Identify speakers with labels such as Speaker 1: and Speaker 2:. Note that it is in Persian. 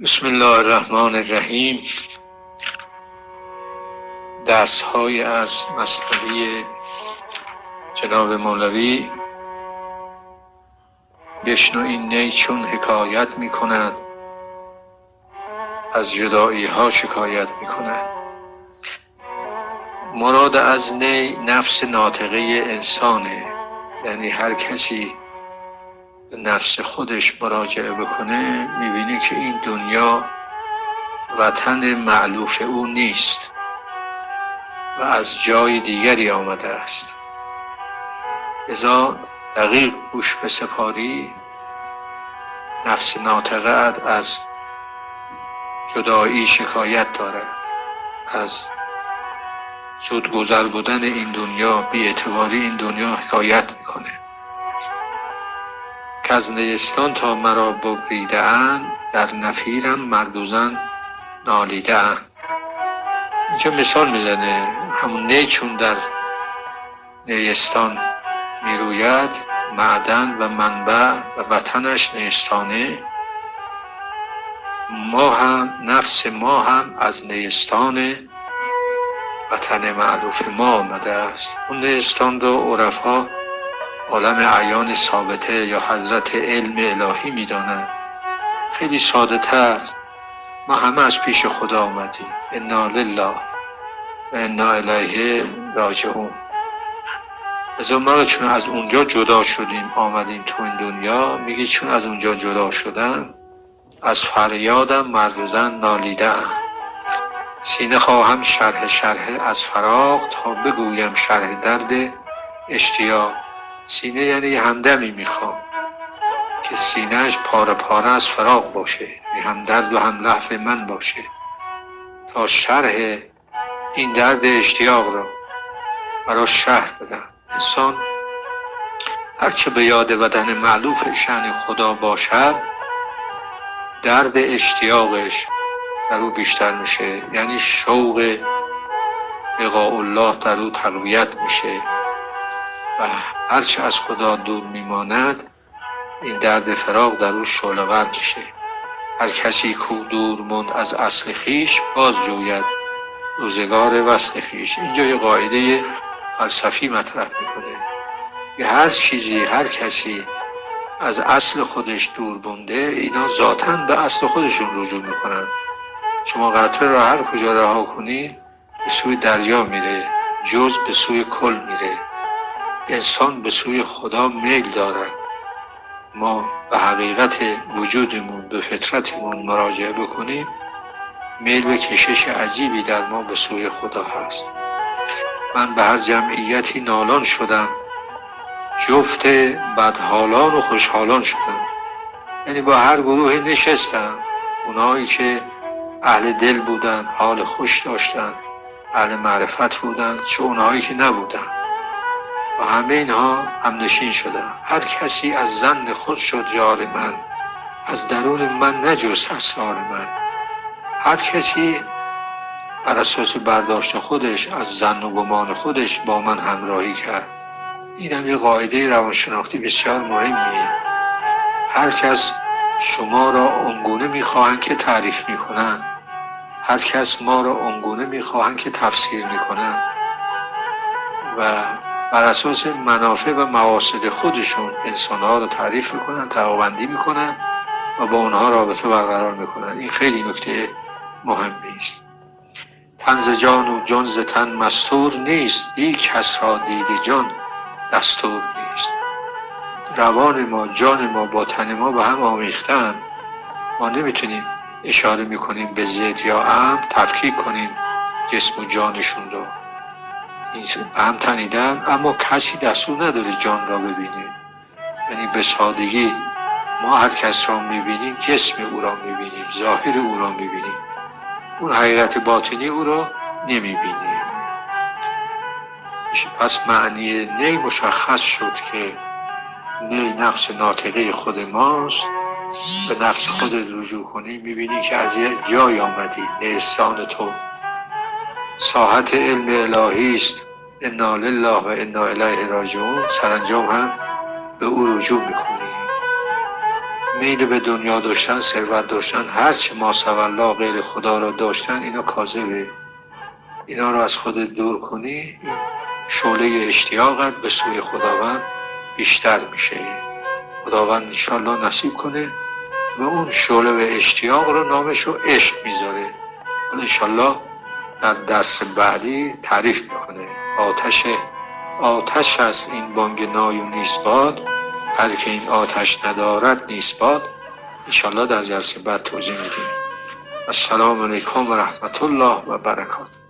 Speaker 1: بسم الله الرحمن الرحیم. درس های از مثنوی جناب مولوی. بشنو این نی چون حکایت می کند، از جدایی ها شکایت می کند. مراد از نی نفس ناطقه انسانه، یعنی هر کسی به نفس خودش مراجعه بکنه میبینی که این دنیا وطن مألوف او نیست و از جای دیگری آمده است. لذا دقیق گوش بسپاری، نفس ناطقه از جدایی شکایت دارد، از زود گذر بودن این دنیا، بی اعتباری این دنیا حکایت میکنه. که از نیستان تا مرا ببریده اند، در نفیرم مرد و زن نالیده اند. اینجا مثال میزنه، همون نی چون در نیستان میروید، معدن و منبع و وطنش نیستانه، ما هم نفس ما هم از نیستان وطن معلوف ما آمده است. اون نیستان رو عرفا عالم عیان ثابته یا حضرت علم الهی میدانند. خیلی ساده تر، ما همه از پیش خدا آمدیم، انا لله و انا الیه راجعون. از ما چون از اونجا جدا شدیم آمدیم تو این دنیا، میگه چون از اونجا جدا شدم، از فریادم مرد و زن نالیدم. سینه خواهم شرح از فراق، تا بگویم شرح درد اشتیاق. سینه یعنی همدمی میخوام که سینهش پاره پاره از فراق باشه، هم درد و هم لهف من باشه، تا شرح این درد اشتیاق را برای شرح بدم. انسان هرچه به یاد وطن مألوف شأن خدا باشد، درد اشتیاقش در او بیشتر میشه، یعنی شوق لقاء الله در او تقویت میشه و هرچه از خدا دور میماند، این درد فراق در او شعله‌ور میشه. هر کسی کو دور ماند از اصل خویش، باز جوید روزگار وصل خویش. اینجا یه قاعده فلسفی مطرح میکنه که هر چیزی، هر کسی از اصل خودش دور مونده، اینا ذاتاً به اصل خودشون رجوع میکنن. شما قطره را هر کجا رها کنی به سوی دریا میره، جز به سوی کل میره. انسان به سوی خدا میل دارد. ما به حقیقت وجودمون، به فطرتمون مراجعه بکنیم، میل به کشش عجیبی در ما به سوی خدا هست. من به هر جمعیتی نالان شدم، جفت بدحالان و خوشحالان شدم. یعنی با هر گروه نشستم، اونایی که اهل دل بودن، حال خوش داشتن، اهل معرفت بودن، چه اونایی که نبودن، و همه اینها همنشین شدن. هر کسی از ظن خود شد یار من، از درون من نجست اسرار من. هر کسی بر اساس برداشت خودش از ظن و گمان خودش با من همراهی کرد. این هم یه قاعده روانشناختی بسیار مهمیه. هر کس شما را اونگونه میخواهند که تعریف میکنن، هر کس ما را اونگونه میخواهند که تفسیر میکنن و بر اساس منافع و مقاصد خودشون انسانها رو تعریف میکنن، طبقه‌بندی میکنن و با اونها رابطه برقرار میکنن. این خیلی نکته مهمی است. تن ز جان و جان ز تن مستور نیست، یک کس را دید جان دستور نیست. روان ما، جان ما با تن ما به هم آمیختن. ما نمیتونیم اشاره میکنیم به ضد یا امر تفکیک کنیم جسم و جانشون رو. به هم تنیدن، اما کسی دستور نداره جان را ببینیم. یعنی به سادگی ما هر کس را میبینیم، جسم او را میبینیم، ظاهر او را میبینیم، اون حقیقت باطنی او را نمیبینیم. پس معنی نی مشخص شد که نی نفس ناطقه خود ماست. به نفس خود رجوع کنی، میبینی که از یه جای آمدی، نیستان تو ساحت علم الهی است. انا لله و انا الیه راجعون. سرانجام هم به او رجوع میکنی. میل به دنیا داشتن، ثروت داشتن، هرچی ماسوالله غیر خدا رو داشتن، اینا کاذبه. اینا رو از خودت دور کنی، این شعله اشتیاقت به سوی خداوند بیشتر میشه. خداوند انشالله نصیب کنه و اون شعله و اشتیاق رو نامش رو عشق میذاره. انشالله در درس بعدی تعریف میکنه. آتش است این بانگ نای و نیست باد، هر که این آتش ندارد نیست باد. انشالله در جلسه بعد توضیح میدیم. السلام علیکم و رحمت الله و برکاته.